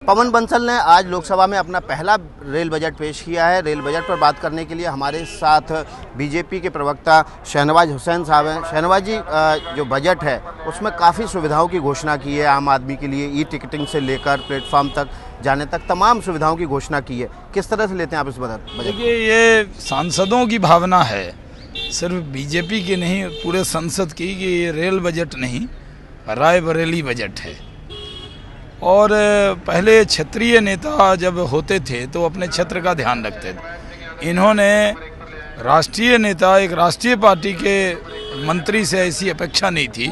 पवन बंसल ने आज लोकसभा में अपना पहला रेल बजट पेश किया है। रेल बजट पर बात करने के लिए हमारे साथ बीजेपी के प्रवक्ता शहनवाज हुसैन साहब हैं। शहनवाज जी, जो बजट है उसमें काफ़ी सुविधाओं की घोषणा की है आम आदमी के लिए, ई टिकटिंग से लेकर प्लेटफॉर्म तक जाने तक तमाम सुविधाओं की घोषणा की है। किस तरह से लेते हैं आप इस बजट? देखिए, ये सांसदों की भावना है, सिर्फ बीजेपी की नहीं, पूरे संसद की, कि ये रेल बजट नहीं, रायबरेली बजट है। और पहले क्षेत्रीय नेता जब होते थे तो अपने क्षेत्र का ध्यान रखते थे। इन्होंने राष्ट्रीय नेता, एक राष्ट्रीय पार्टी के मंत्री से ऐसी अपेक्षा नहीं थी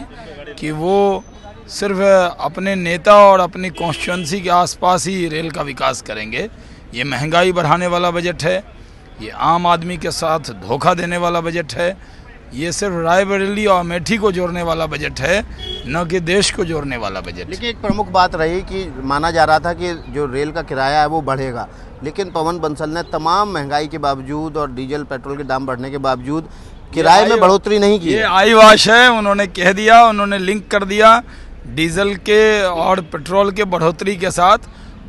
कि वो सिर्फ अपने नेता और अपनी कॉन्स्टिट्यूंसी के आसपास ही रेल का विकास करेंगे। ये महंगाई बढ़ाने वाला बजट है, ये आम आदमी के साथ धोखा देने वाला बजट है, ये सिर्फ रायबरेली और अमेठी को जोड़ने वाला बजट है, न कि देश को जोड़ने वाला बजट। लेकिन एक प्रमुख बात रही कि माना जा रहा था कि जो रेल का किराया है वो बढ़ेगा, लेकिन पवन बंसल ने तमाम महंगाई के बावजूद और डीजल पेट्रोल के दाम बढ़ने के बावजूद किराए में बढ़ोतरी नहीं की। ये आईवाश है, उन्होंने कह दिया, उन्होंने लिंक कर दिया डीजल के और पेट्रोल के बढ़ोतरी के साथ,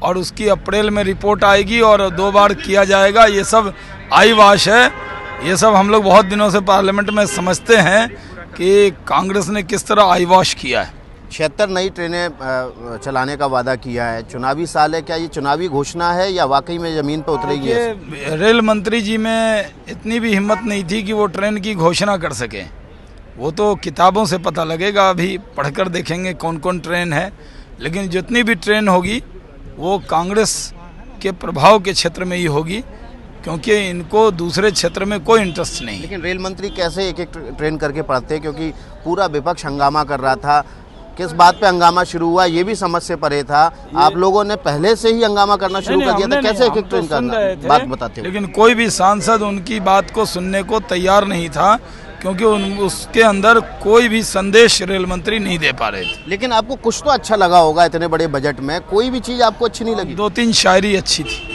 और उसकी अप्रैल में रिपोर्ट आएगी और 2 बार किया जाएगा। ये सब आईवाश है। ये सब हम लोग बहुत दिनों से पार्लियामेंट में समझते हैं कि कांग्रेस ने किस तरह आईवाश किया है। 76 नई ट्रेनें चलाने का वादा किया है। चुनावी साल है, क्या ये चुनावी घोषणा है या वाकई में ज़मीन पर उतरेगी? ये रेल मंत्री जी में इतनी भी हिम्मत नहीं थी कि वो ट्रेन की घोषणा कर सके। वो तो किताबों से पता लगेगा, अभी पढ़कर देखेंगे कौन कौन ट्रेन है। लेकिन जितनी भी ट्रेन होगी वो कांग्रेस के प्रभाव के क्षेत्र में ही होगी, क्योंकि इनको दूसरे क्षेत्र में कोई इंटरेस्ट नहीं। लेकिन रेल मंत्री कैसे एक एक ट्रेन करके पढ़ते, क्योंकि पूरा विपक्ष हंगामा कर रहा था। किस बात पे हंगामा शुरू हुआ ये भी समझ से परे था। आप लोगों ने पहले से ही हंगामा करना शुरू कर दिया था, कैसे एक एक ट्रेन करना, बात बताते हो। लेकिन कोई भी सांसद उनकी बात को सुनने को तैयार नहीं था, क्योंकि उसके अंदर कोई भी संदेश रेल मंत्री नहीं दे पा रहे थे। लेकिन आपको कुछ तो अच्छा लगा होगा इतने बड़े बजट में, कोई भी चीज़ आपको अच्छी नहीं लगी? 2-3 शायरी अच्छी थी।